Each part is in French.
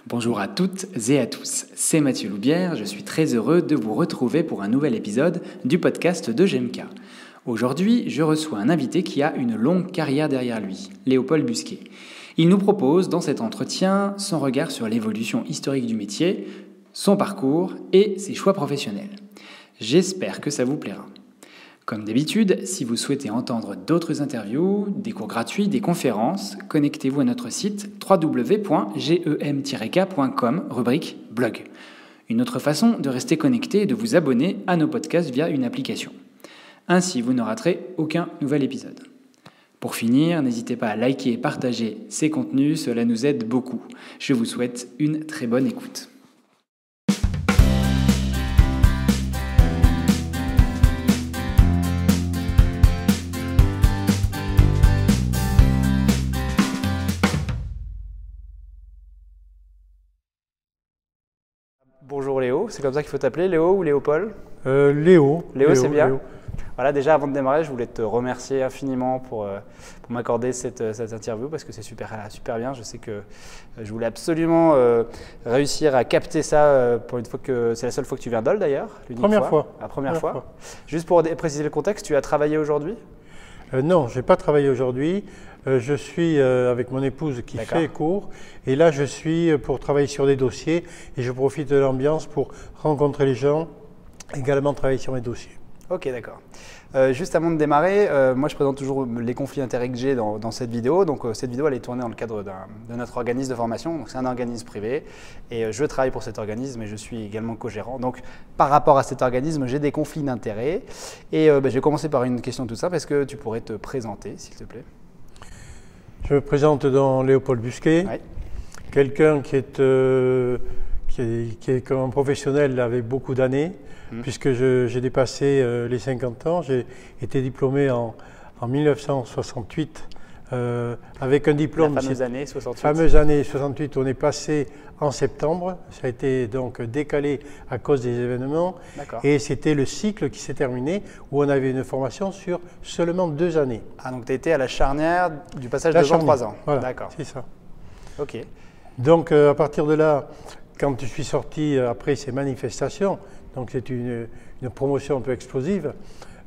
Bonjour à toutes et à tous, c'est Mathieu Loubière, je suis très heureux de vous retrouver pour un nouvel épisode du podcast de GMK. Aujourd'hui, je reçois un invité qui a une longue carrière derrière lui, Léopold Busquet. Il nous propose dans cet entretien son regard sur l'évolution historique du métier, son parcours et ses choix professionnels. J'espère que ça vous plaira. Comme d'habitude, si vous souhaitez entendre d'autres interviews, des cours gratuits, des conférences, connectez-vous à notre site www.gem-k.com, rubrique blog. Une autre façon de rester connecté est de vous abonner à nos podcasts via une application. Ainsi, vous ne raterez aucun nouvel épisode. Pour finir, n'hésitez pas à liker et partager ces contenus, cela nous aide beaucoup. Je vous souhaite une très bonne écoute. Bonjour Léo, c'est comme ça qu'il faut t'appeler, Léo ou Léopold? Léo. Léo, c'est bien. Léo. Voilà, déjà avant de démarrer, je voulais te remercier infiniment pour m'accorder cette interview parce que c'est super bien. Je sais que je voulais absolument réussir à capter ça pour une fois que c'est la seule fois que tu viens d'Ol d'ailleurs. Première fois. La première fois. Juste pour préciser le contexte, tu as travaillé aujourd'hui? Non, je n'ai pas travaillé aujourd'hui. Je suis avec mon épouse qui fait cours et là je suis pour travailler sur des dossiers et je profite de l'ambiance pour rencontrer les gens, également travailler sur mes dossiers. Ok, d'accord. Juste avant de démarrer, moi je présente toujours les conflits d'intérêts que j'ai dans cette vidéo. Donc cette vidéo elle est tournée dans le cadre de notre organisme de formation. Donc c'est un organisme privé et je travaille pour cet organisme et je suis également co-gérant. Donc par rapport à cet organisme, j'ai des conflits d'intérêts. Et je vais commencer par une question toute simple. Est-ce que tu pourrais te présenter s'il te plaît? Je me présente dans Léopold Busquet, quelqu'un qui est comme un professionnel avec beaucoup d'années, puisque j'ai dépassé les 50 ans. J'ai été diplômé en 1968 avec un diplôme. La fameuse année 68. Fameuse année 68, on est passé en septembre. Ça a été donc décalé à cause des événements. Et c'était le cycle qui s'est terminé où on avait une formation sur seulement 2 années. Ah, donc tu étais à la charnière du passage de 23 ans. Voilà, d'accord. C'est ça. Ok. Donc à partir de là, quand je suis sorti après ces manifestations, donc c'est une promotion un peu explosive,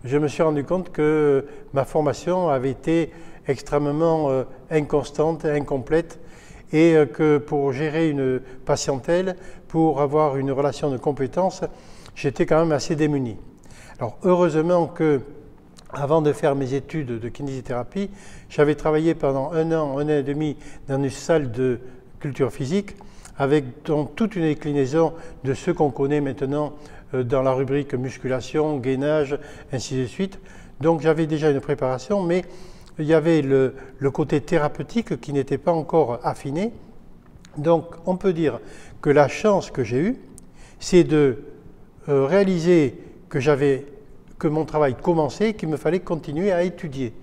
je me suis rendu compte que ma formation avait été extrêmement inconstante, incomplète, et que pour gérer une patientèle, pour avoir une relation de compétence, j'étais quand même assez démuni. Alors heureusement que, avant de faire mes études de kinésithérapie, j'avais travaillé pendant un an et demi dans une salle de culture physique, avec donc toute une déclinaison de ce qu'on connaît maintenant dans la rubrique musculation, gainage, ainsi de suite. Donc j'avais déjà une préparation, mais il y avait le côté thérapeutique qui n'était pas encore affiné. Donc on peut dire que la chance que j'ai eue, c'est de réaliser que mon travail commençait, qu'il me fallait continuer à étudier.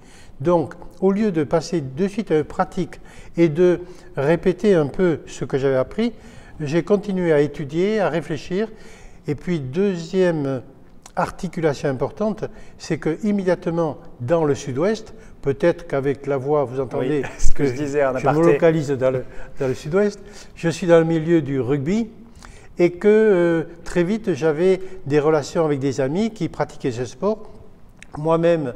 Donc au lieu de passer de suite à une pratique et de répéter un peu ce que j'avais appris, j'ai continué à étudier, à réfléchir. Et puis deuxième articulation importante, c'est que immédiatement dans le sud-ouest, peut-être qu'avec la voix vous entendez ce que je disais en aparté. Je me localise dans le sud-ouest, je suis dans le milieu du rugby et que très vite j'avais des relations avec des amis qui pratiquaient ce sport. Moi-même,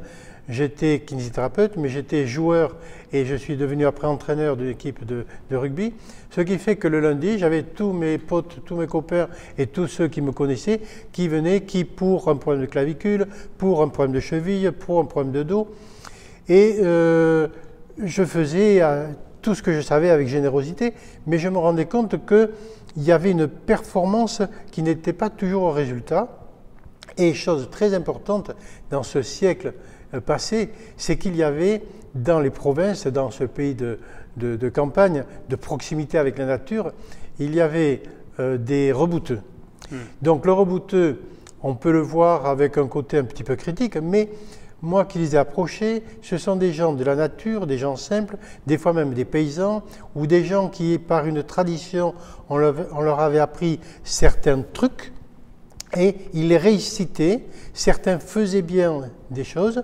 j'étais kinésithérapeute, mais j'étais joueur et je suis devenu après entraîneur d'une équipe de rugby. Ce qui fait que le lundi, j'avais tous mes potes, tous mes copains et tous ceux qui me connaissaient qui venaient, qui pour un problème de clavicule, pour un problème de cheville, pour un problème de dos. Et je faisais tout ce que je savais avec générosité, mais je me rendais compte qu'il y avait une performance qui n'était pas toujours au résultat. Et chose très importante dans ce siècle passé, c'est qu'il y avait dans les provinces, dans ce pays de campagne, de proximité avec la nature, il y avait des rebouteux. Donc le rebouteux, on peut le voir avec un côté un petit peu critique, mais moi qui les ai approchés, ce sont des gens de la nature, des gens simples, des fois même des paysans, ou des gens qui, par une tradition, on leur avait appris certains trucs, et ils les récitaient. Certains faisaient bien des choses,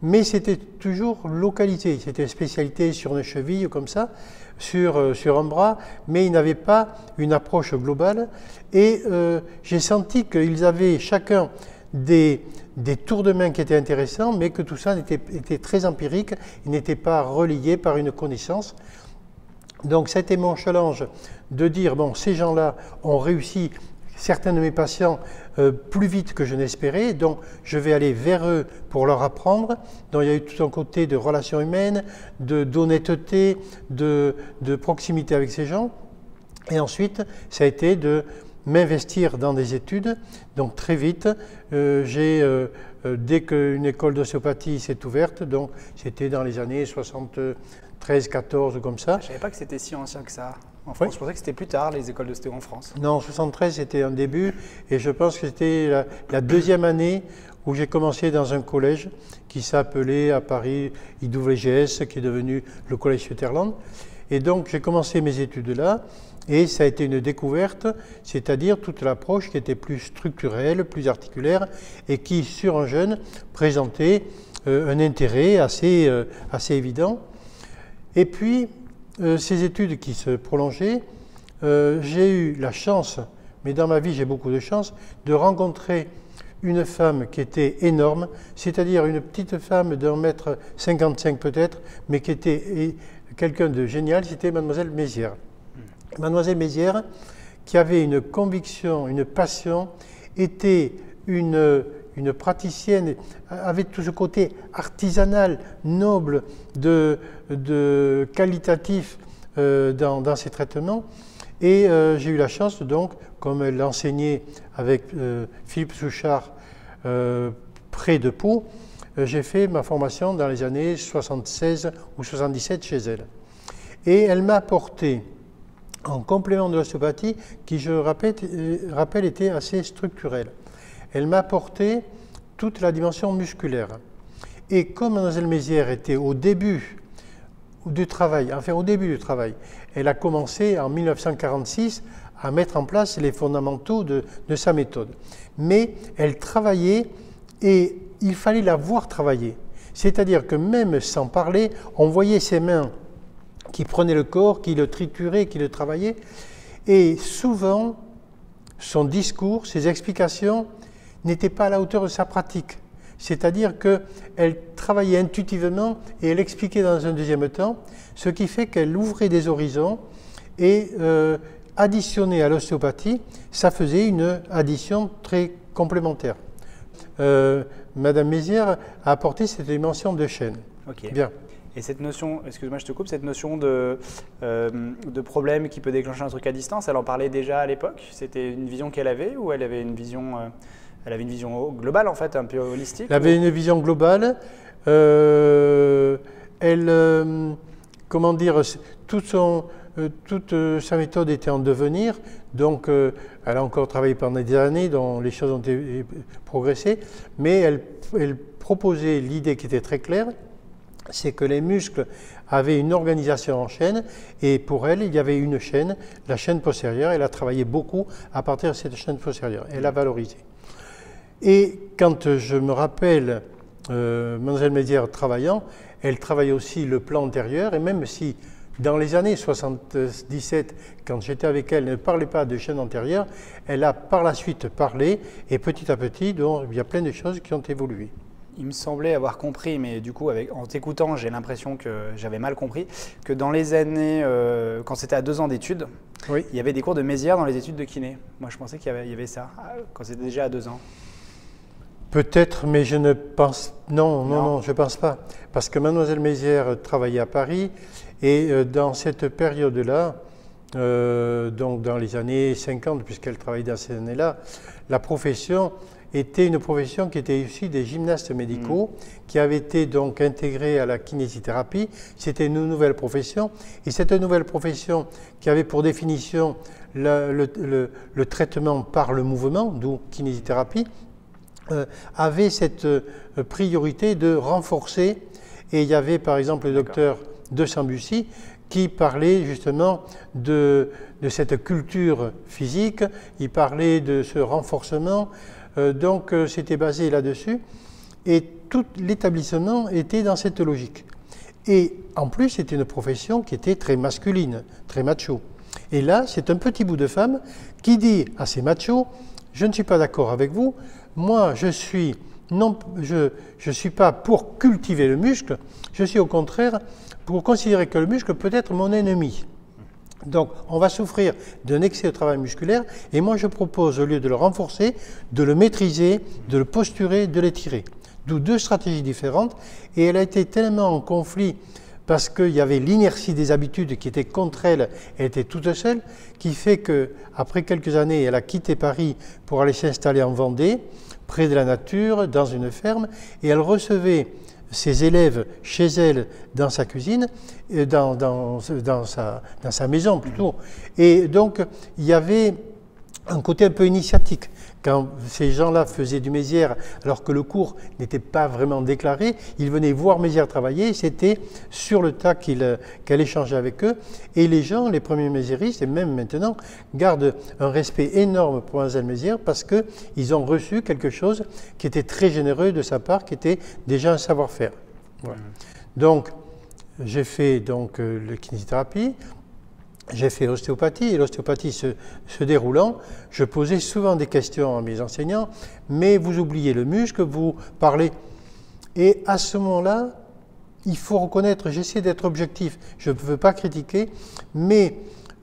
mais c'était toujours localisé. C'était une spécialité sur une cheville comme ça. sur un bras, mais ils n'avaient pas une approche globale. Et j'ai senti qu'ils avaient chacun des tours de main qui étaient intéressants, mais que tout ça était très empirique, il n'était pas relié par une connaissance. Donc ça a été mon challenge de dire, bon, ces gens-là ont réussi, certains de mes patients, plus vite que je n'espérais, donc je vais aller vers eux pour leur apprendre. Donc il y a eu tout un côté de relations humaines, d'honnêteté, de proximité avec ces gens. Et ensuite, ça a été de m'investir dans des études. Donc très vite, dès qu'une école d'ostéopathie s'est ouverte, donc c'était dans les années 73, 14 comme ça. Je ne savais pas que c'était si ancien que ça. En France, oui. Je pensais que c'était plus tard, les écoles d'ostéo en France. Non, en 73, c'était un début, et je pense que c'était la deuxième année où j'ai commencé dans un collège qui s'appelait à Paris IWGS, qui est devenu le collège Sutherland. Et donc, j'ai commencé mes études là, et ça a été une découverte, c'est-à-dire toute l'approche qui était plus structurelle, plus articulaire, et qui, sur un jeune, présentait un intérêt assez évident. Et puis, ces études qui se prolongeaient, j'ai eu la chance, mais dans ma vie j'ai beaucoup de chance, de rencontrer une femme qui était énorme, c'est-à-dire une petite femme d'1,55 m peut-être, mais qui était quelqu'un de génial, c'était Mademoiselle Mézières. Mademoiselle Mézières, qui avait une conviction, une passion, était une praticienne, avait tout ce côté artisanal, noble, de qualitatif dans ses traitements. Et j'ai eu la chance, donc, comme elle enseignait avec Philippe Souchard près de Pau, j'ai fait ma formation dans les années 76 ou 77 chez elle. Et elle m'a apporté, en complément de l'ostéopathie, qui, je rappelle, était assez structurelle. Elle m'a apporté toute la dimension musculaire. Et comme Mademoiselle Mézières était au début du travail, elle a commencé en 1946 à mettre en place les fondamentaux de sa méthode. Mais elle travaillait et il fallait la voir travailler. C'est-à-dire que même sans parler, on voyait ses mains qui prenaient le corps, qui le trituraient, qui le travaillaient. Et souvent, son discours, ses explications n'étaient pas à la hauteur de sa pratique. C'est-à-dire qu'elle travaillait intuitivement et elle expliquait dans un deuxième temps, ce qui fait qu'elle ouvrait des horizons et additionné à l'ostéopathie, ça faisait une addition très complémentaire. Madame Mézières a apporté cette dimension de chaîne. Okay. Bien. Et cette notion, excuse-moi je te coupe, cette notion de problème qui peut déclencher un truc à distance, elle en parlait déjà à l'époque? C'était une vision qu'elle avait ou elle avait une vision, globale en fait, un peu holistique? Elle avait une vision globale. Comment dire, toute sa méthode était en devenir, donc elle a encore travaillé pendant des années, dont les choses ont progressé, mais elle proposait l'idée qui était très claire, c'est que les muscles avaient une organisation en chaîne, et pour elle, il y avait une chaîne, la chaîne postérieure. Elle a travaillé beaucoup à partir de cette chaîne postérieure, elle l'a valorisée. Et quand je me rappelle Mademoiselle Mézières travaillant, elle travaillait aussi le plan antérieur, et même si dans les années 77, quand j'étais avec elle, elle ne parlait pas de chaîne antérieure, elle a par la suite parlé, et petit à petit, donc, il y a plein de choses qui ont évolué. Il me semblait avoir compris, mais du coup, en t'écoutant, j'ai l'impression que j'avais mal compris, que dans les années, quand c'était à 2 ans d'études, oui, il y avait des cours de Mézières dans les études de kiné. Moi, je pensais qu'il y avait ça, quand c'était déjà à 2 ans. Peut-être, mais je ne pense... Non, je ne pense pas. Parce que Mademoiselle Mézières travaillait à Paris, et dans cette période-là, donc dans les années 50, puisqu'elle travaillait dans ces années-là, la profession était une profession qui était issue des gymnastes médicaux, qui avaient été donc intégrés à la kinésithérapie. C'était une nouvelle profession, et cette nouvelle profession qui avait pour définition le traitement par le mouvement, d'où kinésithérapie, avait cette priorité de renforcer. Et il y avait par exemple le docteur de Sambucy qui parlait justement de cette culture physique, il parlait de ce renforcement, donc c'était basé là-dessus, et tout l'établissement était dans cette logique. Et en plus, c'était une profession qui était très masculine, très macho. Et là, c'est un petit bout de femme qui dit à ces machos, je ne suis pas d'accord avec vous, moi je suis pas pour cultiver le muscle, je suis au contraire pour considérer que le muscle peut être mon ennemi. Donc on va souffrir d'un excès de travail musculaire et moi je propose, au lieu de le renforcer, de le maîtriser, de le posturer, de l'étirer. D'où deux stratégies différentes et elle a été tellement en conflit parce qu'il y avait l'inertie des habitudes qui était contre elle, elle était toute seule, qui fait qu'après quelques années, elle a quitté Paris pour aller s'installer en Vendée, près de la nature, dans une ferme, et elle recevait ses élèves chez elle, dans sa cuisine, dans sa maison plutôt. Et donc, il y avait un côté un peu initiatique. Quand ces gens-là faisaient du Mézières, alors que le cours n'était pas vraiment déclaré, ils venaient voir Mézières travailler, c'était sur le tas qu'elle échangeait avec eux. Et les gens, les premiers méziéristes, et même maintenant, gardent un respect énorme pour Mlle Mézières parce qu'ils ont reçu quelque chose qui était très généreux de sa part, qui était déjà un savoir-faire. Voilà. Donc, j'ai fait la kinésithérapie. J'ai fait l'ostéopathie, et l'ostéopathie se déroulant, je posais souvent des questions à mes enseignants, mais vous oubliez le muscle, vous parlez. Et à ce moment-là, il faut reconnaître, j'essaie d'être objectif, je ne veux pas critiquer, mais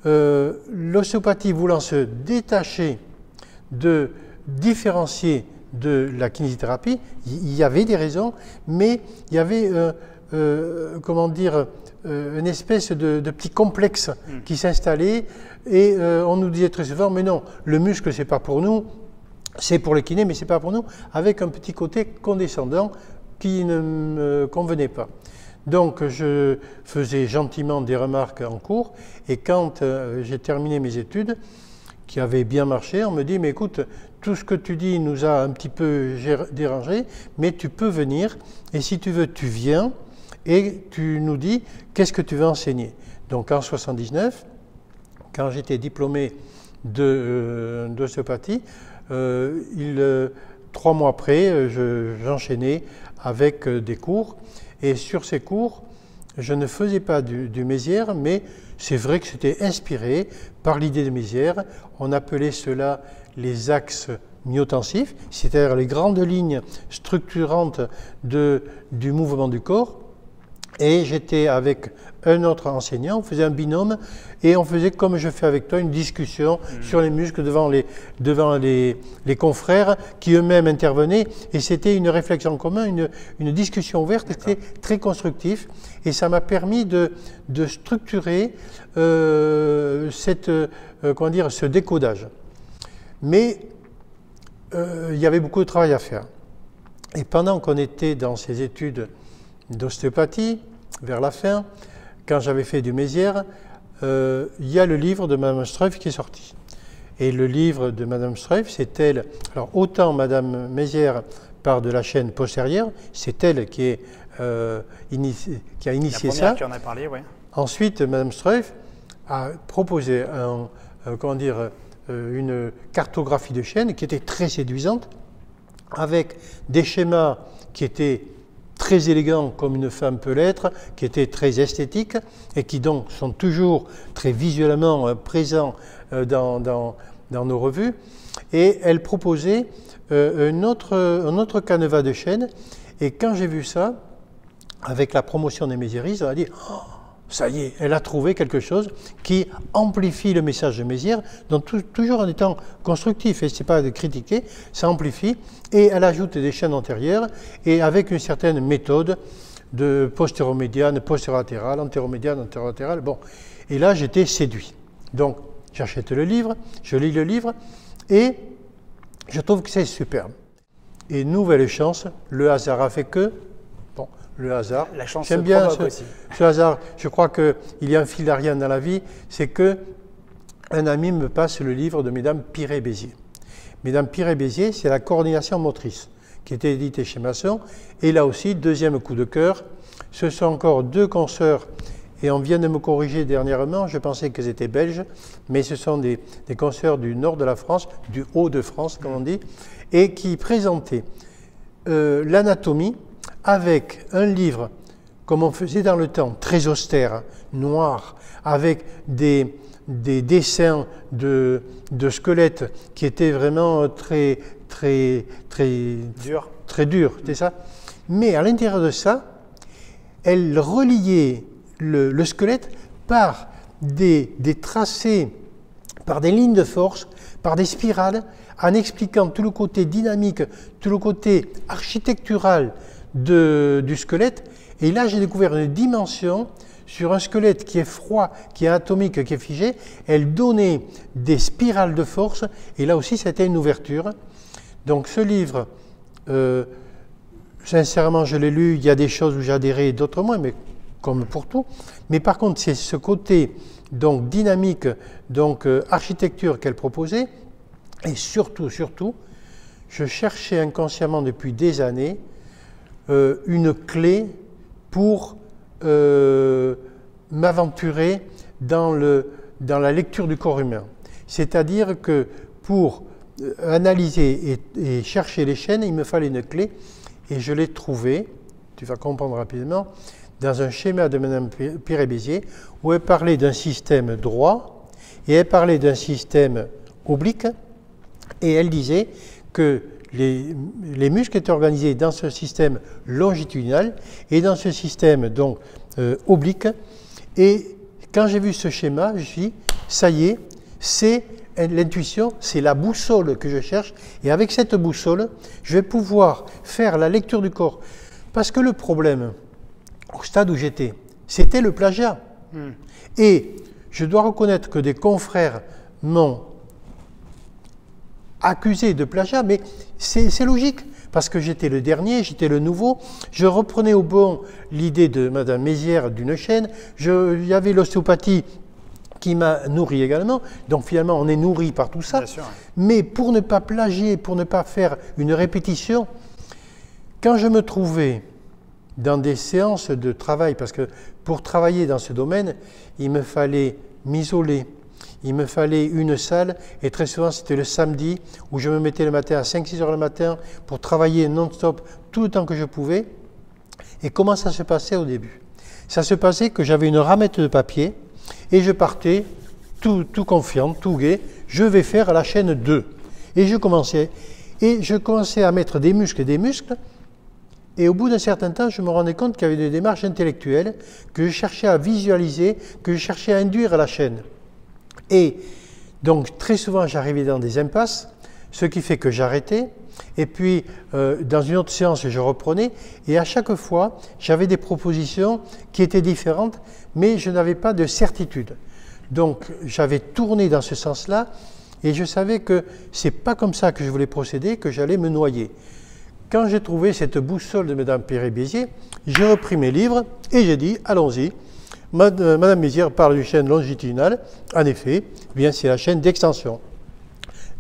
l'ostéopathie voulant se détacher, de différencier de la kinésithérapie, il y avait des raisons, mais il y avait, une espèce de petit complexe qui s'installait et on nous disait très souvent, mais non, le muscle c'est pas pour nous, c'est pour les kinés, mais c'est pas pour nous, avec un petit côté condescendant qui ne me convenait pas. Donc je faisais gentiment des remarques en cours et quand j'ai terminé mes études, qui avaient bien marché, on me dit, mais écoute, tout ce que tu dis nous a un petit peu dérangé, mais tu peux venir et si tu veux, tu viens. Et tu nous dis, qu'est-ce que tu veux enseigner? Donc en 1979, quand j'étais diplômé d'ostéopathie, 3 mois après, j'enchaînais avec des cours. Et sur ces cours, je ne faisais pas du Mézières, mais c'est vrai que c'était inspiré par l'idée de Mézières. On appelait cela les axes myotensifs, c'est-à-dire les grandes lignes structurantes du mouvement du corps. Et j'étais avec un autre enseignant, on faisait un binôme et on faisait, comme je fais avec toi, une discussion sur les muscles devant les confrères qui eux-mêmes intervenaient. Et c'était une réflexion en commun, une discussion ouverte, c'était très constructif. Et ça m'a permis de structurer ce décodage. Mais il y avait beaucoup de travail à faire. Et pendant qu'on était dans ces études d'ostéopathie, vers la fin, quand j'avais fait du Mézières, il y a le livre de Mme Streuf qui est sorti. Et le livre de Mme Streuf, c'est elle. Alors, autant Mme Mézières part de la chaîne postérieure, c'est elle qui a initié ça. Qui en a parlé, ouais. Ensuite, Mme Streuf a proposé une cartographie de chaîne qui était très séduisante, avec des schémas qui étaient très élégants comme une femme peut l'être, qui étaient très esthétiques et qui donc sont toujours très visuellement présents dans nos revues. Et elle proposait un autre canevas de chaînes. Et quand j'ai vu ça, avec la promotion des Méziéristes, on a dit oh, ça y est, elle a trouvé quelque chose qui amplifie le message de Mézières, donc toujours en étant constructif, et ce n'est pas de critiquer, ça amplifie, et elle ajoute des chaînes antérieures, et avec une certaine méthode de postéromédiane, postérolatérale, antéromédiane, antérolatérale, bon. Et là, j'étais séduit. Donc, j'achète le livre, je lis le livre, et je trouve que c'est superbe. Et nouvelle chance, le hasard a fait que, le hasard. La chance j'aime bien aussi. Ce hasard. Je crois qu'il y a un fil d'Ariane dans la vie, c'est qu'un ami me passe le livre de Mesdames Piré-Béziers. Mesdames Piré-Béziers, c'est la coordination motrice, qui était éditée chez Masson. Et là aussi, deuxième coup de cœur, ce sont encore 2 consoeurs, et on vient de me corriger dernièrement, je pensais qu'elles étaient belges, mais ce sont des consoeurs du nord de la France, du haut de France, comme on dit, et qui présentaient l'anatomie, avec un livre comme on faisait dans le temps, très austère, noir, avec des dessins de squelettes qui étaient vraiment très durs, c'est ça. Mais à l'intérieur de ça, elle reliait le squelette par des tracés, par des lignes de force, par des spirales, en expliquant tout le côté dynamique, tout le côté architectural du squelette. Et là, j'ai découvert une dimension sur un squelette qui est froid, qui est atomique, qui est figé. Elle donnait des spirales de force, et là aussi, c'était une ouverture. Donc ce livre, sincèrement, je l'ai lu, il y a des choses où j'ai adhéré, d'autres moins, mais comme pour tout. Mais par contre, c'est ce côté donc dynamique, donc architecture qu'elle proposait, et surtout, je cherchais inconsciemment depuis des années une clé pour m'aventurer dans la lecture du corps humain. C'est-à-dire que pour analyser et chercher les chaînes, il me fallait une clé, et je l'ai trouvée, tu vas comprendre rapidement, dans un schéma de Mme Piré-Bézier, où elle parlait d'un système droit, et elle parlait d'un système oblique, et elle disait que les muscles étaient organisés dans ce système longitudinal et dans ce système donc oblique. Et quand j'ai vu ce schéma, je me suis dit, ça y est, c'est l'intuition, c'est la boussole que je cherche. Et avec cette boussole, je vais pouvoir faire la lecture du corps. Parce que le problème, au stade où j'étais, c'était le plagiat. Et je dois reconnaître que des confrères m'ont accusé de plagiat, mais c'est logique, parce que j'étais le dernier, j'étais le nouveau, je reprenais au bon l'idée de Mme Mézières d'une chaîne, il y avait l'ostéopathie qui m'a nourri également, donc finalement on est nourri par tout ça, mais pour ne pas plagier, pour ne pas faire une répétition, quand je me trouvais dans des séances de travail, parce que pour travailler dans ce domaine, il me fallait m'isoler, il me fallait une salle, et très souvent c'était le samedi où je me mettais le matin à 5-6 heures le matin pour travailler non-stop tout le temps que je pouvais. Et comment ça se passait au début? Ça se passait que j'avais une ramette de papier et je partais tout confiant, tout gai, je vais faire la chaîne 2. Et je commençais à mettre des muscles, et au bout d'un certain temps, je me rendais compte qu'il y avait des démarches intellectuelles, que je cherchais à visualiser, que je cherchais à induire à la chaîne. Et donc très souvent j'arrivais dans des impasses, ce qui fait que j'arrêtais, et puis dans une autre séance je reprenais, et à chaque fois j'avais des propositions qui étaient différentes, mais je n'avais pas de certitude. Donc j'avais tourné dans ce sens-là, et je savais que c'est pas comme ça que je voulais procéder, que j'allais me noyer. Quand j'ai trouvé cette boussole de Mme Piré-Bézier, j'ai repris mes livres et j'ai dit allons-y. Madame Mézières parle d'une chaîne longitudinale, en effet, eh bien c'est la chaîne d'extension.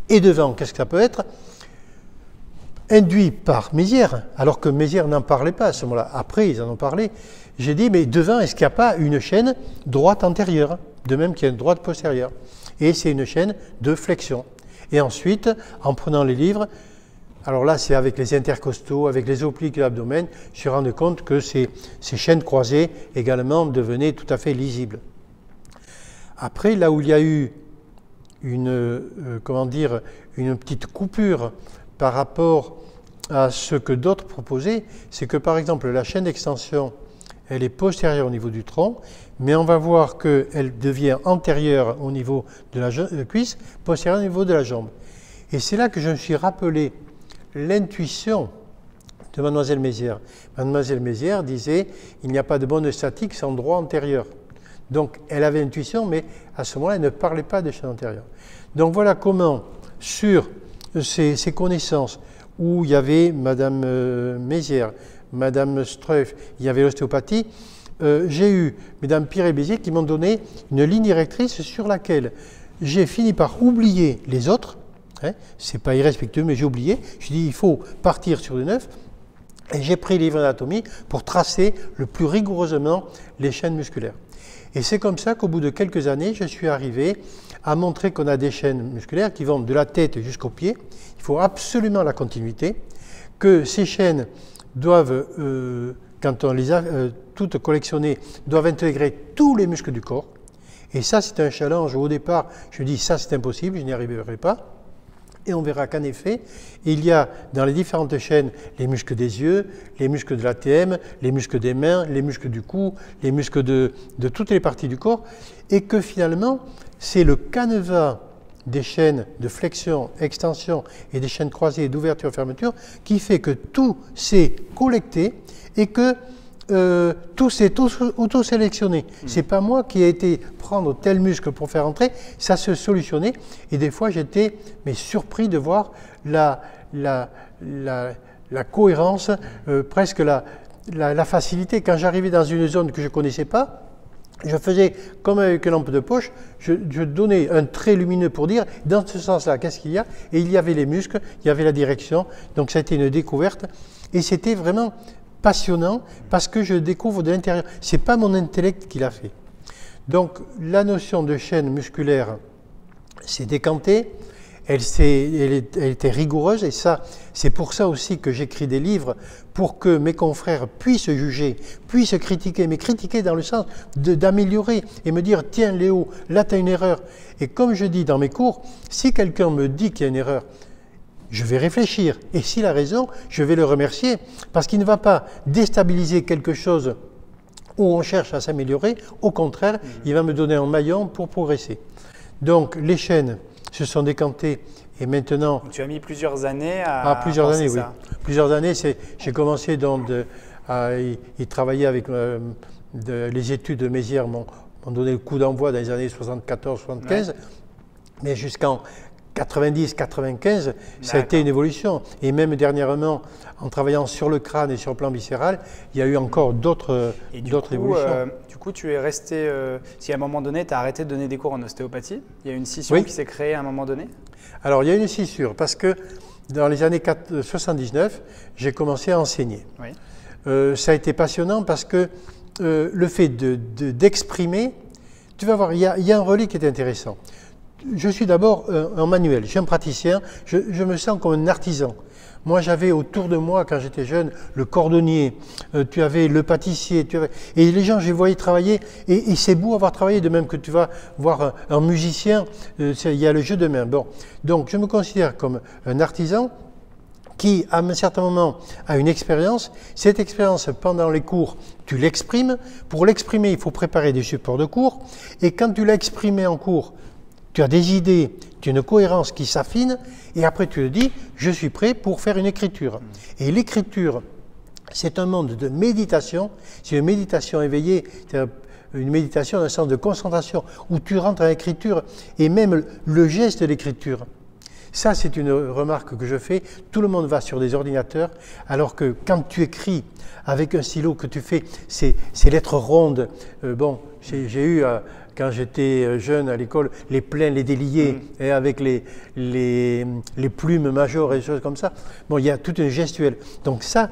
Et devant, qu'est-ce que ça peut être? Induit par Mézières, alors que Mézières n'en parlait pas à ce moment-là. Après, ils en ont parlé. J'ai dit, mais devant, est-ce qu'il n'y a pas une chaîne droite antérieure, de même qu'il y a une droite postérieure? Et c'est une chaîne de flexion. Et ensuite, en prenant les livres, alors là, c'est avec les intercostaux, avec les obliques de l'abdomen, je me suis rendu compte que ces chaînes croisées également devenaient tout à fait lisibles. Après, là où il y a eu une petite coupure par rapport à ce que d'autres proposaient, c'est que par exemple la chaîne d'extension, elle est postérieure au niveau du tronc, mais on va voir qu'elle devient antérieure au niveau de la cuisse, postérieure au niveau de la jambe. Et c'est là que je me suis rappelé l'intuition de Mademoiselle Mézières. Mademoiselle Mézières disait « il n'y a pas de bonne statique sans droit antérieur ». Donc elle avait l'intuition, mais à ce moment-là, elle ne parlait pas des chaînes antérieures. Donc voilà comment, sur ces connaissances, où il y avait Madame Mézières, Madame Streuf, il y avait l'ostéopathie, j'ai eu Mesdames Piré-Bézier qui m'ont donné une ligne directrice sur laquelle j'ai fini par oublier les autres. C'est pas irrespectueux, mais j'ai oublié. Je dis il faut partir sur du neuf. Et j'ai pris le livre d'anatomie pour tracer le plus rigoureusement les chaînes musculaires. Et c'est comme ça qu'au bout de quelques années, je suis arrivé à montrer qu'on a des chaînes musculaires qui vont de la tête jusqu'aux pieds. Il faut absolument la continuité, que ces chaînes doivent quand on les a toutes collectionnées, doivent intégrer tous les muscles du corps. Et ça, c'est un challenge. Au départ, je dis ça, c'est impossible, je n'y arriverai pas. Et on verra qu'en effet, il y a dans les différentes chaînes les muscles des yeux, les muscles de l'ATM, les muscles des mains, les muscles du cou, les muscles de toutes les parties du corps, et que finalement, c'est le canevas des chaînes de flexion, extension et des chaînes croisées d'ouverture et fermeture qui fait que tout s'est collecté et que tout s'est auto-sélectionné. C'est pas moi qui ai été prendre tel muscle pour faire entrer, ça se solutionnait. Et des fois, j'étais surpris de voir la cohérence, presque la facilité. Quand j'arrivais dans une zone que je ne connaissais pas, je faisais comme avec une lampe de poche, je donnais un trait lumineux pour dire, dans ce sens-là, qu'est-ce qu'il y a? Et il y avait les muscles, il y avait la direction. Donc ça a été une découverte. Et c'était vraiment passionnant parce que je découvre de l'intérieur. Ce n'est pas mon intellect qui l'a fait. Donc la notion de chaîne musculaire s'est décantée, elle était rigoureuse et ça, c'est pour ça aussi que j'écris des livres pour que mes confrères puissent juger, puissent critiquer, mais critiquer dans le sens d'améliorer et me dire tiens Léo, là tu as une erreur. Et comme je dis dans mes cours, si quelqu'un me dit qu'il y a une erreur, je vais réfléchir. Et s'il a raison, je vais le remercier parce qu'il ne va pas déstabiliser quelque chose où on cherche à s'améliorer. Au contraire, il va me donner un maillon pour progresser. Donc, les chaînes se sont décantées et maintenant... Tu as mis plusieurs années à plusieurs années, ça. Oui. Plusieurs années, j'ai commencé donc à y travailler avec les études de Mézières m'ont donné le coup d'envoi dans les années 74-75, ouais. Mais jusqu'en 90-95, ça a été une évolution. Et même dernièrement, en travaillant sur le crâne et sur le plan viscéral, il y a eu encore d'autres évolutions. Du coup, tu es resté, si à un moment donné, tu as arrêté de donner des cours en ostéopathie, il y a une scission oui. qui s'est créée à un moment donné? Alors, il y a une scissure parce que dans les années 79, j'ai commencé à enseigner. Oui. Ça a été passionnant parce que le fait d'exprimer, tu vas voir, il y a un relais qui est intéressant. Je suis d'abord un manuel, je suis un praticien, je me sens comme un artisan. Moi, j'avais autour de moi, quand j'étais jeune, le cordonnier, tu avais le pâtissier, et les gens, je les voyais travailler, et c'est beau avoir travaillé, de même que tu vas voir un musicien, il y a le jeu de main. Bon. Donc, je me considère comme un artisan qui, à un certain moment, a une expérience. Cette expérience, pendant les cours, tu l'exprimes. Pour l'exprimer, il faut préparer des supports de cours, et quand tu l'as exprimé en cours, tu as des idées, tu as une cohérence qui s'affine, et après tu le dis, je suis prêt pour faire une écriture. Et l'écriture, c'est un monde de méditation, c'est une méditation éveillée, c'est une méditation dans le sens de concentration, où tu rentres à l'écriture, et même le geste de l'écriture. Ça, c'est une remarque que je fais, tout le monde va sur des ordinateurs, alors que quand tu écris avec un stylo, que tu fais ces lettres rondes, bon, j'ai eu... quand j'étais jeune à l'école, les pleins, les déliés, et avec les plumes majeures et des choses comme ça. Bon, il y a toute une gestuelle. Donc ça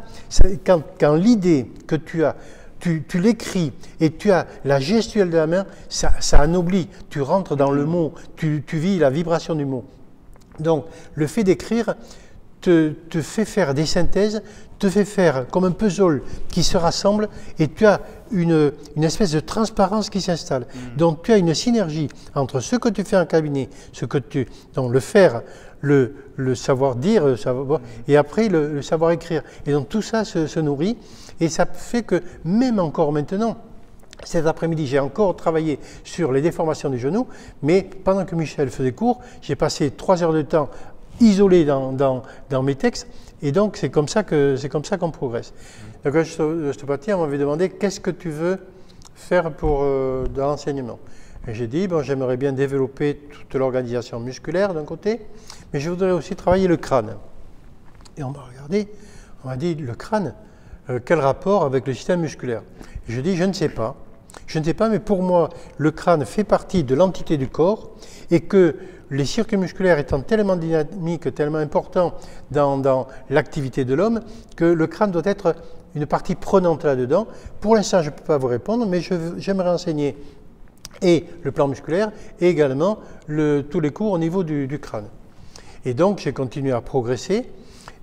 quand l'idée que tu as, tu l'écris et tu as la gestuelle de la main, ça anoblit. Tu rentres dans le mot, tu vis la vibration du mot. Donc le fait d'écrire te fait faire des synthèses, te fait faire comme un puzzle qui se rassemble et tu as une espèce de transparence qui s'installe. Donc tu as une synergie entre ce que tu fais en cabinet, donc le faire, le savoir dire, et après le savoir écrire. Et donc tout ça se nourrit et ça fait que même encore maintenant, cet après-midi, j'ai encore travaillé sur les déformations du genou, mais pendant que Michel faisait cours, j'ai passé 3 heures de temps isolé dans mes textes, et donc c'est comme ça qu'on progresse. Donc l'ostéopathie, on m'avait demandé qu'est-ce que tu veux faire dans l'enseignement. Et j'ai dit, bon, j'aimerais bien développer toute l'organisation musculaire d'un côté, mais je voudrais aussi travailler le crâne. Et on m'a regardé, on m'a dit, le crâne, quel rapport avec le système musculaire? Et je dis, je ne sais pas. Je ne sais pas, mais pour moi, le crâne fait partie de l'entité du corps et que les circuits musculaires étant tellement dynamiques, tellement importants dans l'activité de l'homme, que le crâne doit être une partie prenante là-dedans. Pour l'instant, je ne peux pas vous répondre, mais j'aimerais enseigner et le plan musculaire et également tous les cours au niveau du crâne. Et donc, j'ai continué à progresser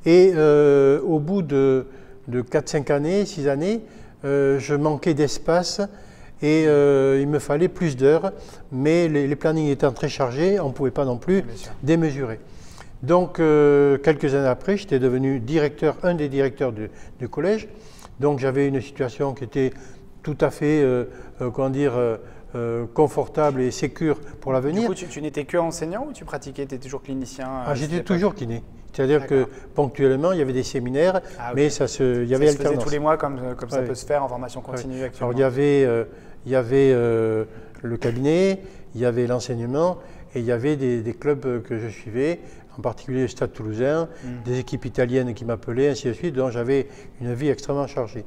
et au bout de 4-5 années, 6 années, je manquais d'espace et il me fallait plus d'heures, mais les plannings étant très chargés, on ne pouvait pas non plus démesurer. Donc, quelques années après, j'étais devenu directeur, un des directeurs du collège. Donc, j'avais une situation qui était tout à fait, confortable et sécure pour l'avenir. Du coup, tu n'étais que enseignant ou tu pratiquais, tu étais toujours clinicien? J'étais toujours kiné. C'est-à-dire que ponctuellement, il y avait des séminaires, mais il y avait alternance. Ça se faisait tous les mois comme ça peut se faire en formation continue actuellement. Alors, il y avait le cabinet, il y avait l'enseignement et il y avait des clubs que je suivais, en particulier le Stade Toulousain, des équipes italiennes qui m'appelaient, ainsi de suite, donc j'avais une vie extrêmement chargée.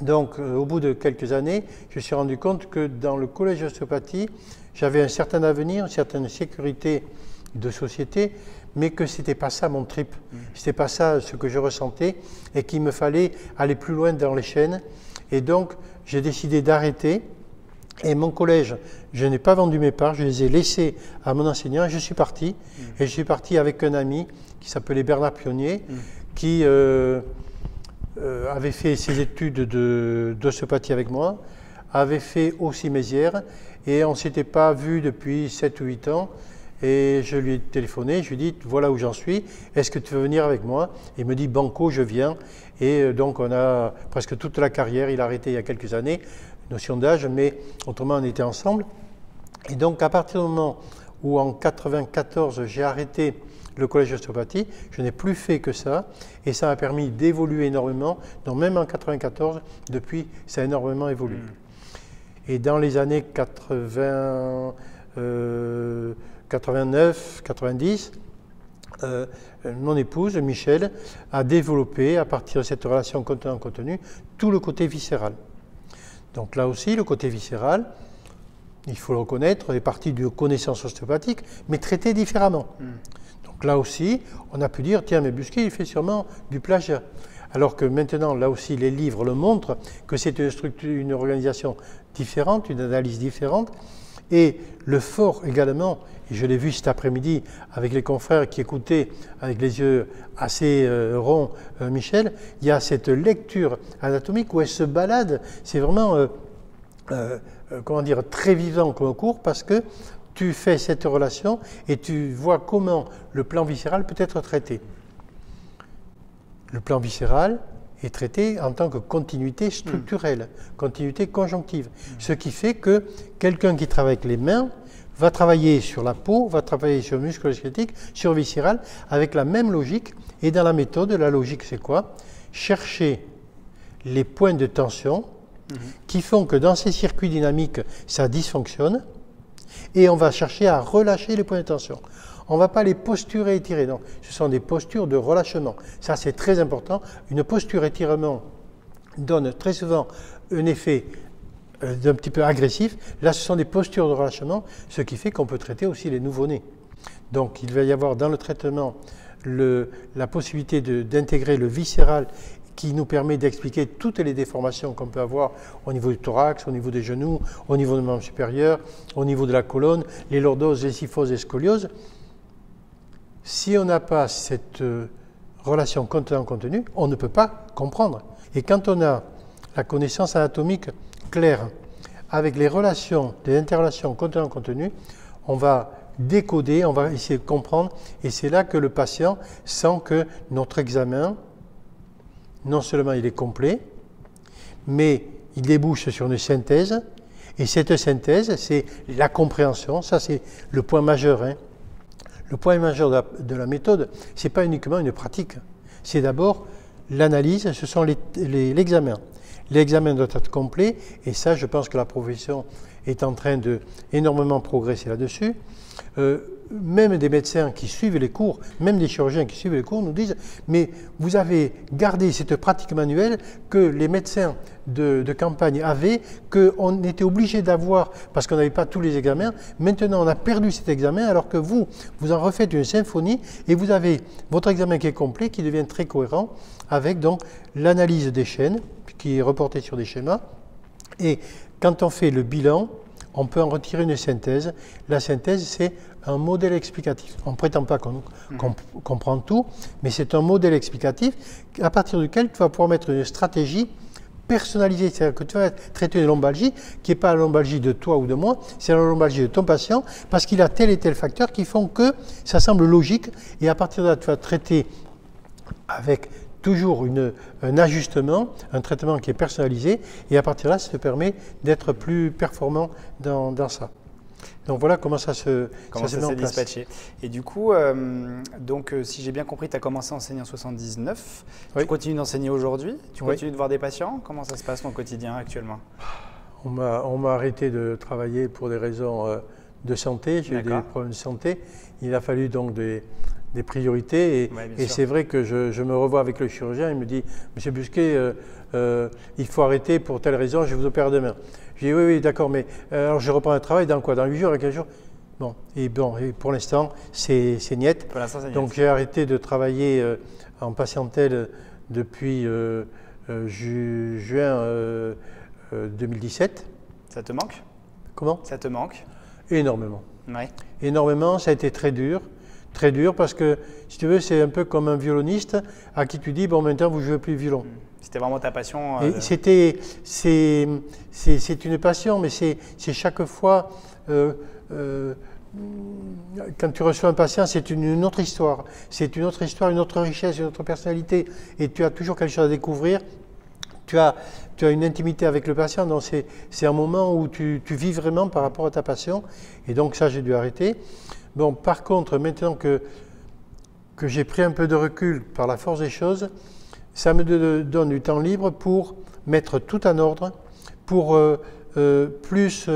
Donc, au bout de quelques années, je me suis rendu compte que dans le collège d'ostéopathie, j'avais un certain avenir, une certaine sécurité de société, mais que ce n'était pas ça mon trip, ce n'était pas ça ce que je ressentais et qu'il me fallait aller plus loin dans les chaînes. Et donc, j'ai décidé d'arrêter. Et mon collège, je n'ai pas vendu mes parts, je les ai laissés à mon enseignant et je suis parti. Et je suis parti avec un ami qui s'appelait Bernard Pionnier, qui avait fait ses études d'ostéopathie avec moi, avait fait aussi Mézières et on ne s'était pas vu depuis 7 ou 8 ans. Et je lui ai téléphoné, je lui ai dit voilà où j'en suis, est-ce que tu veux venir avec moi? Il me dit banco, je viens. Et donc on a presque toute la carrière, il a arrêté il y a quelques années, notion d'âge, mais autrement on était ensemble. Et donc à partir du moment où en 1994 j'ai arrêté le collège d'ostéopathie, je n'ai plus fait que ça et ça m'a permis d'évoluer énormément. Donc même en 1994, depuis, ça a énormément évolué. Et dans les années 89, 90, mon épouse, Michel, a développé, à partir de cette relation contenant-contenu, tout le côté viscéral. Donc là aussi, le côté viscéral, il faut le reconnaître, est parti de connaissances ostéopathiques, mais traité différemment. Donc là aussi, on a pu dire, tiens, mais Busquet, il fait sûrement du plagiat. Alors que maintenant, là aussi, les livres le montrent, que c'est une structure, une organisation différente, une analyse différente. Et le fort également, et je l'ai vu cet après-midi avec les confrères qui écoutaient avec les yeux assez ronds Michel, il y a cette lecture anatomique où elle se balade, c'est vraiment très vivant comme cours parce que tu fais cette relation et tu vois comment le plan viscéral peut être traité. Le plan viscéral est traité en tant que continuité structurelle, continuité conjonctive. Ce qui fait que quelqu'un qui travaille avec les mains va travailler sur la peau, va travailler sur le muscle squelettique, sur le viscéral, avec la même logique. Et dans la méthode, la logique c'est quoi? Chercher les points de tension qui font que dans ces circuits dynamiques, ça dysfonctionne, et on va chercher à relâcher les points de tension. On ne va pas les posturer et étirer, non. Ce sont des postures de relâchement. Ça, c'est très important. Une posture étirement donne très souvent un effet d'un petit peu agressif. Là, ce sont des postures de relâchement, ce qui fait qu'on peut traiter aussi les nouveau-nés. Donc, il va y avoir dans le traitement la possibilité d'intégrer le viscéral qui nous permet d'expliquer toutes les déformations qu'on peut avoir au niveau du thorax, au niveau des genoux, au niveau du membre supérieur, au niveau de la colonne, les lordoses, les kyphoses et scolioses. Si on n'a pas cette relation contenant-contenu, on ne peut pas comprendre. Et quand on a la connaissance anatomique claire avec les relations, les interrelations contenant-contenu, on va décoder, on va essayer de comprendre. Et c'est là que le patient sent que notre examen, non seulement il est complet, mais il débouche sur une synthèse. Et cette synthèse, c'est la compréhension. Ça, c'est le point majeur. Le point majeur de la méthode, ce n'est pas uniquement une pratique. C'est d'abord l'analyse, ce sont l'examen. L'examen doit être complet, et ça, je pense que la profession est en train de énormément progresser là-dessus. Même des médecins qui suivent les cours, même des chirurgiens qui suivent les cours nous disent « mais vous avez gardé cette pratique manuelle que les médecins de campagne avaient, qu'on était obligé d'avoir parce qu'on n'avait pas tous les examens. Maintenant, on a perdu cet examen alors que vous en refaites une symphonie et vous avez votre examen qui est complet, qui devient très cohérent avec donc l'analyse des chaînes qui est reportée sur des schémas. Et quand on fait le bilan, on peut en retirer une synthèse. La synthèse, c'est un modèle explicatif. On ne prétend pas qu'on comprend tout, mais c'est un modèle explicatif à partir duquel tu vas pouvoir mettre une stratégie personnalisée. C'est-à-dire que tu vas traiter une lombalgie qui n'est pas la lombalgie de toi ou de moi, c'est la lombalgie de ton patient, parce qu'il a tel et tel facteur qui font que ça semble logique. Et à partir de là, tu vas traiter avec toujours un ajustement, un traitement qui est personnalisé, et à partir de là, ça te permet d'être plus performant dans ça. Donc voilà comment ça se met en place. Dispatché. Et du coup, si j'ai bien compris, tu as commencé à enseigner en 79, tu continues d'enseigner aujourd'hui, tu continues de voir des patients. Comment ça se passe ton quotidien actuellement? On m'a arrêté de travailler pour des raisons de santé, j'ai eu des problèmes de santé. Il a fallu donc des priorités et c'est vrai que je me revois avec le chirurgien, il me dit « Monsieur Busquet, il faut arrêter pour telle raison, je vais vous opérer demain ». Je dis « Oui, d'accord, mais alors je reprends le travail dans quoi? Dans 8 jours, 15 jours ?» Et pour l'instant, c'est niet. Donc j'ai arrêté de travailler en patientèle depuis juin 2017. Ça te manque? Comment? Ça te manque? Énormément. Ouais. Énormément, ça a été très dur. Très dur parce que, si tu veux, c'est un peu comme un violoniste à qui tu dis, bon, maintenant, vous ne jouez plus le violon. C'était vraiment ta passion C'est une passion, mais c'est chaque fois, quand tu reçois un patient, c'est une autre histoire. C'est une autre histoire, une autre richesse, une autre personnalité. Et tu as toujours quelque chose à découvrir. Tu as une intimité avec le patient, donc c'est un moment où tu vis vraiment par rapport à ta passion. Et donc ça, j'ai dû arrêter. Bon, par contre, maintenant que j'ai pris un peu de recul par la force des choses, ça me donne du temps libre pour mettre tout en ordre, pour plus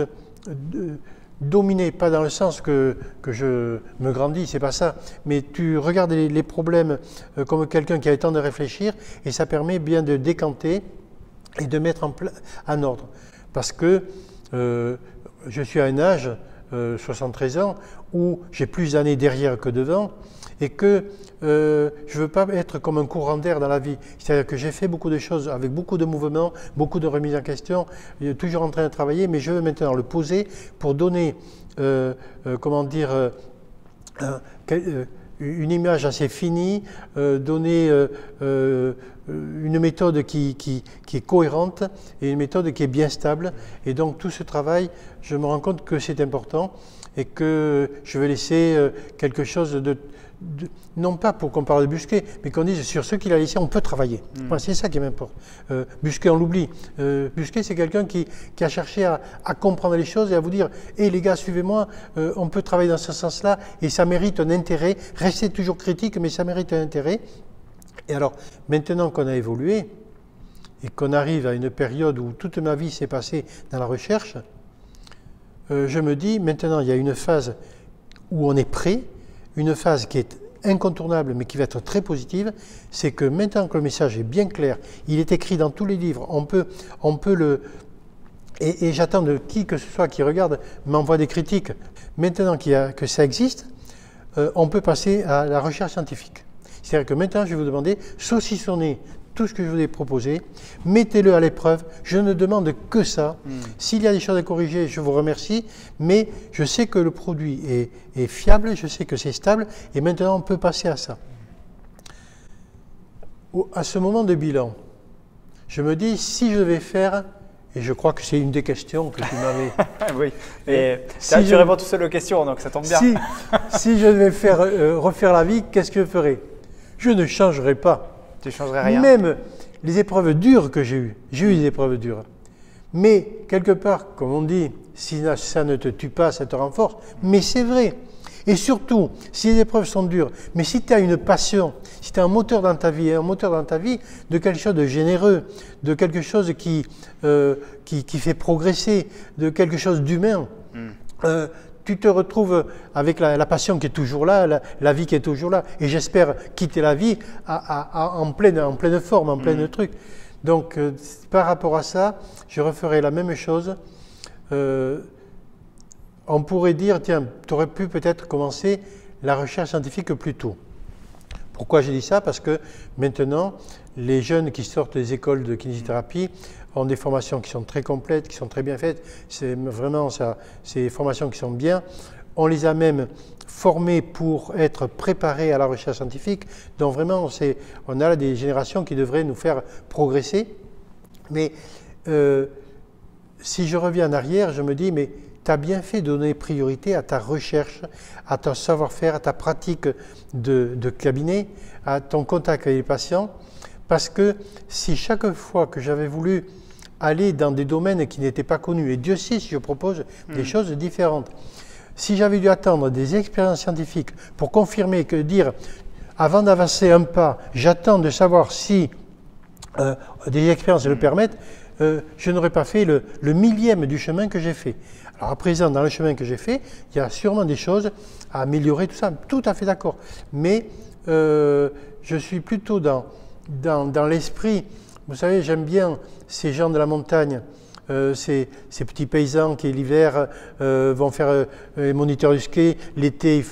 dominer, pas dans le sens que je me grandis, c'est pas ça, mais tu regardes les problèmes comme quelqu'un qui a le temps de réfléchir et ça permet bien de décanter et de mettre en ordre. Parce que je suis à un âge, 73 ans, où j'ai plus d'années derrière que devant et que je ne veux pas être comme un courant d'air dans la vie. C'est-à-dire que j'ai fait beaucoup de choses avec beaucoup de mouvements, beaucoup de remises en question, toujours en train de travailler, mais je veux maintenant le poser pour donner, une image assez finie, donner une méthode qui est cohérente et une méthode qui est bien stable. Et donc tout ce travail, je me rends compte que c'est important et que je vais laisser quelque chose non pas pour qu'on parle de Busquet, mais qu'on dise sur ce qu'il a laissé, on peut travailler. Moi, c'est ça qui m'importe. Busquet, on l'oublie. Busquet, c'est quelqu'un qui a cherché à comprendre les choses et à vous dire « Hé les gars, suivez-moi, on peut travailler dans ce sens-là et ça mérite un intérêt. Restez toujours critique, mais ça mérite un intérêt. » Et alors, maintenant qu'on a évolué et qu'on arrive à une période où toute ma vie s'est passée dans la recherche, je me dis, maintenant, il y a une phase où on est prêt, une phase qui est incontournable, mais qui va être très positive, c'est que maintenant que le message est bien clair, il est écrit dans tous les livres, on peut le... Et j'attends de qui que ce soit qui regarde, m'envoie des critiques. Maintenant que ça existe, on peut passer à la recherche scientifique. C'est-à-dire que maintenant, je vais vous demander, saucissonnez tout ce que je vous ai proposé, mettez-le à l'épreuve, je ne demande que ça. S'il y a des choses à corriger, je vous remercie, mais je sais que le produit est fiable, je sais que c'est stable, et maintenant on peut passer à ça. À ce moment de bilan, je me dis, si je devais faire, et je crois que c'est une des questions que tu m'avais... Oui, et si tu réponds tout seul aux questions, donc ça tombe bien. Si je devais refaire la vie, qu'est-ce que je ferais? Je ne changerais pas. Tu ne changerais rien? Même les épreuves dures que j'ai eu des épreuves dures. Mais quelque part, comme on dit, si ça ne te tue pas, ça te renforce. Mais c'est vrai. Et surtout, si les épreuves sont dures, mais si tu as une passion, si tu as un moteur dans ta vie de quelque chose de généreux, de quelque chose qui fait progresser, de quelque chose d'humain, tu te retrouves avec la passion qui est toujours là, la vie qui est toujours là, et j'espère quitter la vie en pleine forme, en plein truc. Donc, par rapport à ça, je referai la même chose. On pourrait dire, tiens, tu aurais pu peut-être commencer la recherche scientifique plus tôt. Pourquoi j'ai dit ça? Parce que maintenant, les jeunes qui sortent des écoles de kinésithérapie ont des formations qui sont très complètes, qui sont très bien faites. C'est vraiment ça, c'est des formations qui sont bien. On les a même formés pour être préparés à la recherche scientifique. Donc vraiment, on a des générations qui devraient nous faire progresser. Mais si je reviens en arrière, je me dis, mais tu as bien fait de donner priorité à ta recherche, à ton savoir-faire, à ta pratique de cabinet, à ton contact avec les patients. Parce que si chaque fois que j'avais voulu aller dans des domaines qui n'étaient pas connus, et Dieu sait si je propose des choses différentes, si j'avais dû attendre des expériences scientifiques pour confirmer que dire, avant d'avancer un pas, j'attends de savoir si des expériences le permettent, je n'aurais pas fait le millième du chemin que j'ai fait. Alors à présent, dans le chemin que j'ai fait, il y a sûrement des choses à améliorer, tout ça, tout à fait d'accord. Mais je suis plutôt dans l'esprit, vous savez, j'aime bien ces gens de la montagne, ces petits paysans qui l'hiver vont faire les moniteurs du ski, l'été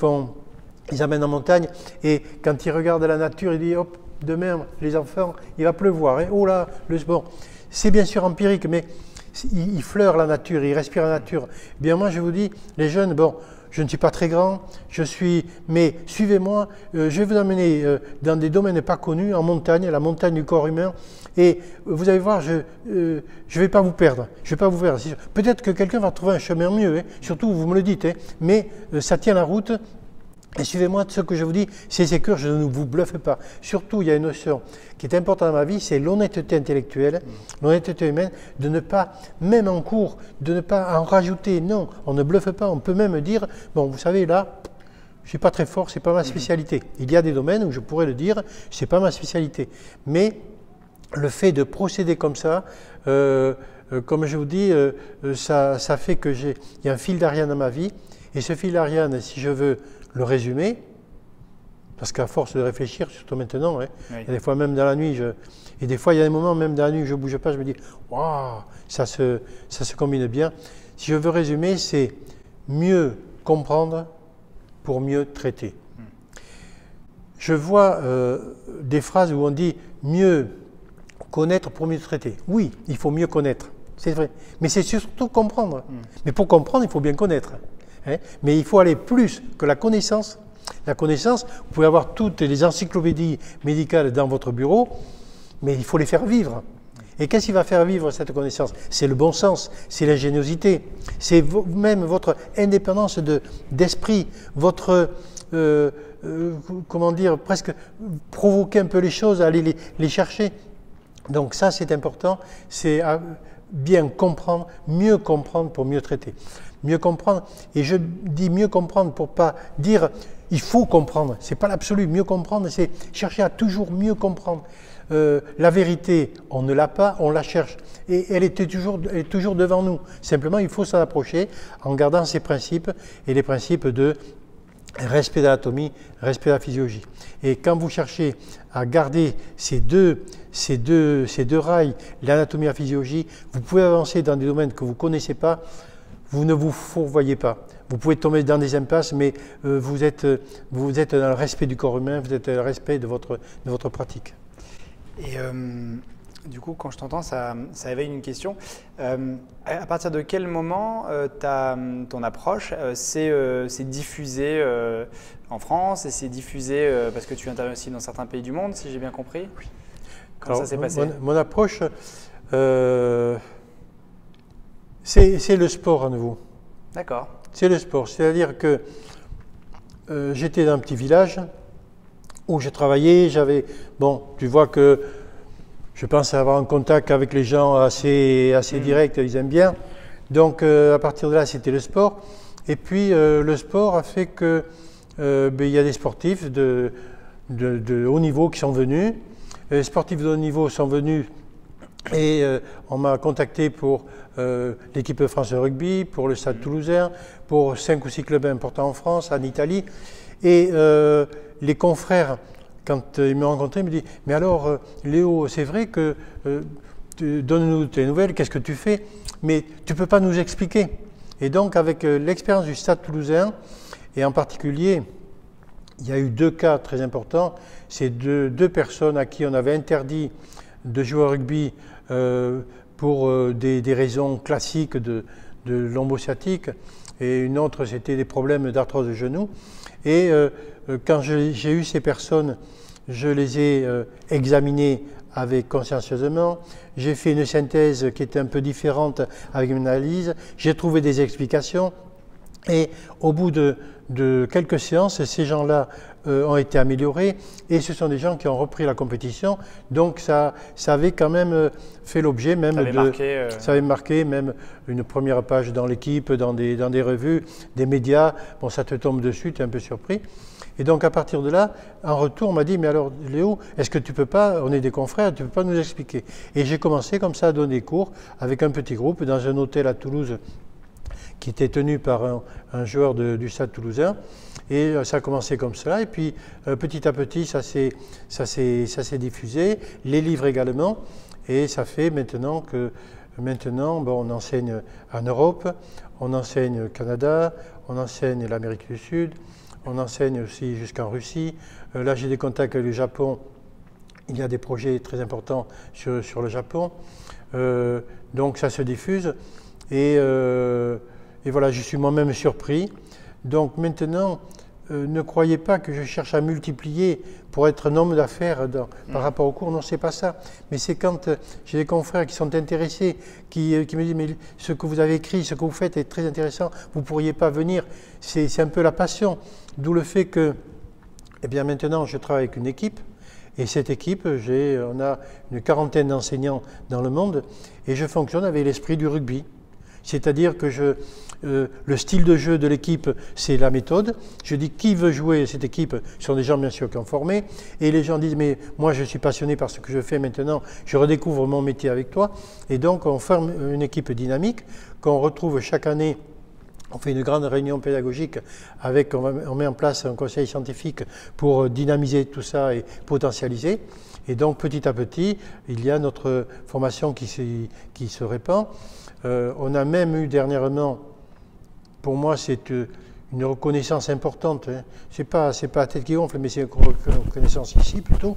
ils amènent en montagne, et quand ils regardent la nature, ils disent hop, demain les enfants, il va pleuvoir, hein, oh là, bon, c'est bien sûr empirique, mais ils fleurent la nature, ils respirent la nature. Eh bien moi je vous dis, les jeunes, bon, je ne suis pas très grand, mais suivez-moi, je vais vous emmener dans des domaines pas connus, en montagne, la montagne du corps humain, et vous allez voir, je ne vais pas vous perdre, je vais pas vous perdre. Peut-être que quelqu'un va trouver un chemin mieux, hein, surtout vous me le dites, hein, mais ça tient la route. Et suivez-moi, ce que je vous dis, c'est sécure, je ne vous bluffe pas. Surtout, il y a une notion qui est importante dans ma vie, c'est l'honnêteté intellectuelle, l'honnêteté humaine, de ne pas, même en cours, de ne pas en rajouter. Non, on ne bluffe pas, on peut même dire, bon, vous savez, là, je ne suis pas très fort, ce n'est pas ma spécialité. Il y a des domaines où je pourrais le dire, ce n'est pas ma spécialité. Mais le fait de procéder comme ça, comme je vous dis, ça fait que il y a un fil d'Ariane dans ma vie, et ce fil d'Ariane, si je veux le résumer, parce qu'à force de réfléchir, surtout maintenant, hein, oui. Il y a des fois même dans la nuit, et des fois il y a des moments même dans la nuit où je ne bouge pas, je me dis waouh, ça se combine bien. Si je veux résumer, c'est mieux comprendre pour mieux traiter. Je vois des phrases où on dit mieux connaître pour mieux traiter. Oui, il faut mieux connaître, c'est vrai, mais c'est surtout comprendre. Mais pour comprendre, il faut bien connaître. Hein, mais il faut aller plus que la connaissance. La connaissance, vous pouvez avoir toutes les encyclopédies médicales dans votre bureau, mais il faut les faire vivre. Et qu'est-ce qui va faire vivre cette connaissance? C'est le bon sens, c'est l'ingéniosité, c'est même votre indépendance d'esprit, votre, comment dire, presque provoquer un peu les choses, aller les chercher. Donc ça, c'est important, c'est bien comprendre, mieux comprendre pour mieux traiter. Mieux comprendre, et je dis mieux comprendre pour ne pas dire il faut comprendre, ce n'est pas l'absolu, mieux comprendre, c'est chercher à toujours mieux comprendre. La vérité, on ne l'a pas, on la cherche, et elle est toujours devant nous. Simplement, il faut s'en approcher en gardant ces principes, et les principes de respect de l'anatomie, respect de la physiologie. Et quand vous cherchez à garder ces deux rails, l'anatomie et la physiologie, vous pouvez avancer dans des domaines que vous ne connaissez pas. Vous ne vous fourvoyez pas. Vous pouvez tomber dans des impasses, mais vous êtes dans le respect du corps humain, vous êtes dans le respect de votre pratique. Et du coup, quand je t'entends, ça éveille une question. À partir de quel moment ton approche s'est diffusée en France et s'est diffusée parce que tu interviens aussi dans certains pays du monde, si j'ai bien compris? Oui. Comment ça s'est passé? Mon approche, c'est le sport à nouveau. D'accord. C'est le sport, c'est-à-dire que j'étais dans un petit village où je travaillais, bon, tu vois que je pense avoir un contact avec les gens assez direct, ils aiment bien. Donc à partir de là, c'était le sport. Et puis le sport a fait que il y a des sportifs de haut niveau qui sont venus. Les sportifs de haut niveau sont venus et on m'a contacté pour l'équipe de France de rugby, pour le Stade Toulousain, pour 5 ou 6 clubs importants en France, en Italie. Et les confrères, quand ils me rencontraient, ils me disent « Mais alors, Léo, c'est vrai que donne-nous tes nouvelles, qu'est-ce que tu fais? Mais tu ne peux pas nous expliquer. » Et donc, avec l'expérience du Stade Toulousain, et en particulier il y a eu 2 cas très importants. C'est deux personnes à qui on avait interdit de jouer au rugby pour des raisons classiques de lombo-sciatique, et une autre, c'était des problèmes d'arthrose de genou. Et quand j'ai eu ces personnes, je les ai examinées avec consciencieusement. J'ai fait une synthèse qui était un peu différente avec une analyse. J'ai trouvé des explications. Et au bout de quelques séances, ces gens-là ont été améliorés, et ce sont des gens qui ont repris la compétition. Donc ça avait quand même fait l'objet même ça avait marqué même une première page dans l'équipe, dans des revues, des médias. Bon, ça te tombe dessus, tu es un peu surpris. Et donc à partir de là, en retour, on m'a dit, mais alors Léo, est-ce que tu peux pas, on est des confrères, tu peux pas nous expliquer? Et j'ai commencé comme ça à donner des cours avec un petit groupe dans un hôtel à Toulouse qui était tenu par un joueur du Stade Toulousain. Et ça a commencé comme cela, et puis petit à petit ça s'est diffusé, les livres également, et ça fait maintenant bon, on enseigne en Europe, on enseigne au Canada, on enseigne l'Amérique du Sud, on enseigne aussi jusqu'en Russie. Là j'ai des contacts avec le Japon, il y a des projets très importants sur le Japon, donc ça se diffuse, et voilà, je suis moi-même surpris. Donc maintenant, ne croyez pas que je cherche à multiplier pour être un homme d'affaires par rapport au cours. Non, c'est pas ça. Mais c'est quand j'ai des confrères qui sont intéressés, qui me disent, mais ce que vous avez écrit, ce que vous faites est très intéressant, vous ne pourriez pas venir. C'est un peu la passion. D'où le fait que, eh bien maintenant, je travaille avec une équipe. Et cette équipe, on a une quarantaine d'enseignants dans le monde, et je fonctionne avec l'esprit du rugby. C'est-à-dire que le style de jeu de l'équipe, c'est la méthode. Je dis qui veut jouer cette équipe, ce sont des gens bien sûr qui ont formé. Et les gens disent, mais moi je suis passionné par ce que je fais maintenant, je redécouvre mon métier avec toi. Et donc on forme une équipe dynamique qu'on retrouve chaque année. On fait une grande réunion pédagogique on met en place un conseil scientifique pour dynamiser tout ça et potentialiser. Et donc petit à petit, il y a notre formation qui se répand. On a même eu dernièrement, pour moi c'est une reconnaissance importante, hein. C'est pas la tête qui gonfle, mais c'est une reconnaissance ici plutôt.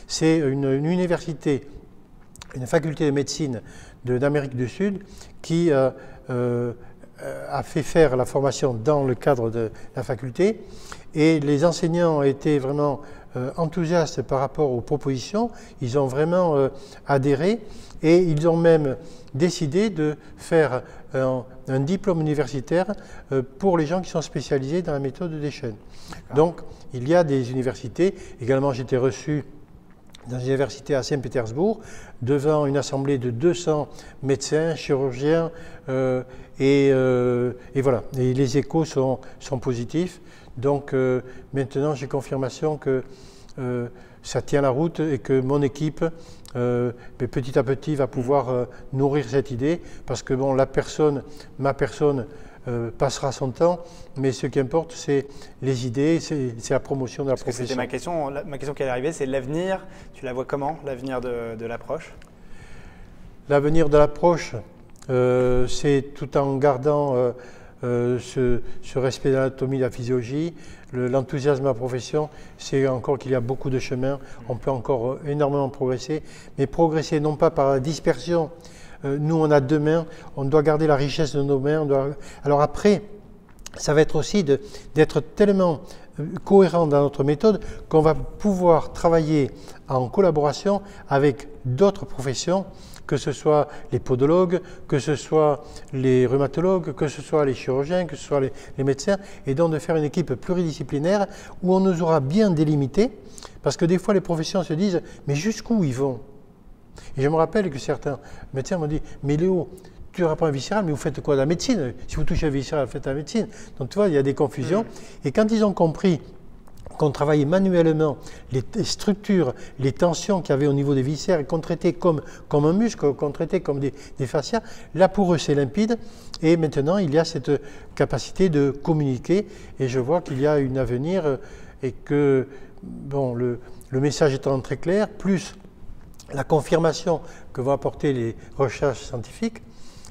C'est une université, une faculté de médecine d'Amérique du Sud qui a fait faire la formation dans le cadre de la faculté, et les enseignants ont été vraiment enthousiastes par rapport aux propositions. Ils ont vraiment adhéré, et ils ont même décidé de faire un diplôme universitaire pour les gens qui sont spécialisés dans la méthode des chaînes. Donc il y a des universités. Également, j'étais reçu dans une université à Saint-Pétersbourg devant une assemblée de 200 médecins, chirurgiens, et voilà. Et les échos sont positifs. Donc maintenant, j'ai confirmation que ça tient la route, et que mon équipe, petit à petit, va pouvoir nourrir cette idée, parce que bon, ma personne passera son temps, mais ce qui importe, c'est les idées, c'est la promotion de la profession. C'était ma question qui allait arriver, c'est l'avenir. Tu la vois comment, l'avenir de l'approche? L'avenir de l'approche, c'est tout en gardant ce respect de l'anatomie, de la physiologie, l'enthousiasme de la profession. C'est encore qu'il y a beaucoup de chemin, on peut encore énormément progresser, mais progresser non pas par la dispersion. Nous, on a 2 mains, on doit garder la richesse de nos mains. Alors après, ça va être aussi d'être tellement cohérent dans notre méthode qu'on va pouvoir travailler en collaboration avec d'autres professions, que ce soit les podologues, que ce soit les rhumatologues, que ce soit les chirurgiens, que ce soit les médecins, et donc de faire une équipe pluridisciplinaire où on nous aura bien délimité, parce que des fois les professions se disent « mais jusqu'où ils vont ?» Et je me rappelle que certains médecins m'ont dit « mais Léo, tu apprends un viscéral, mais vous faites quoi, de la médecine? Si vous touchez un viscéral, vous faites la médecine. » Donc tu vois, il y a des confusions. Et quand ils ont compris qu'on travaillait manuellement les structures, les tensions qu'il y avait au niveau des viscères, et qu'on traitait comme un muscle, qu'on traitait comme des fascias, là pour eux c'est limpide, et maintenant il y a cette capacité de communiquer, et je vois qu'il y a un avenir, et que bon, le message étant très clair, plus la confirmation que vont apporter les recherches scientifiques,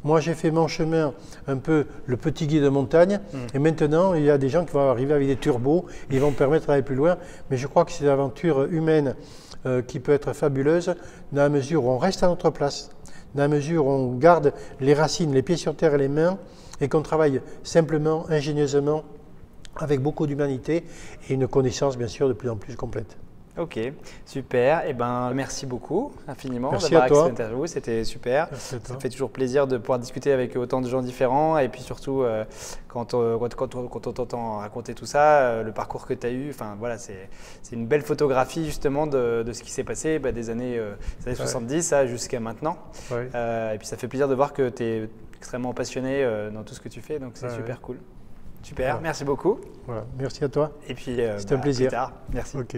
Moi, j'ai fait mon chemin un peu le petit guide de montagne. Et maintenant, il y a des gens qui vont arriver avec des turbos. Ils vont me permettre d'aller plus loin. Mais je crois que c'est une aventure humaine qui peut être fabuleuse dans la mesure où on reste à notre place, dans la mesure où on garde les racines, les pieds sur terre et les mains, et qu'on travaille simplement, ingénieusement, avec beaucoup d'humanité et une connaissance bien sûr de plus en plus complète. Ok, super. Eh ben, merci beaucoup infiniment Merci d'avoir à toi. accès à l'interview. C'était super. Merci à toi. Ça fait toujours plaisir de pouvoir discuter avec autant de gens différents. Et puis surtout, quand on t'entend raconter tout ça, le parcours que tu as eu, enfin, voilà, c'est une belle photographie justement de ce qui s'est passé des années 70 jusqu'à maintenant. Ouais. Et puis ça fait plaisir de voir que tu es extrêmement passionné dans tout ce que tu fais. Donc c'est super cool. Super, merci beaucoup. Voilà. Merci à toi. Et puis c'était un plaisir. plus tard. Merci. Ok.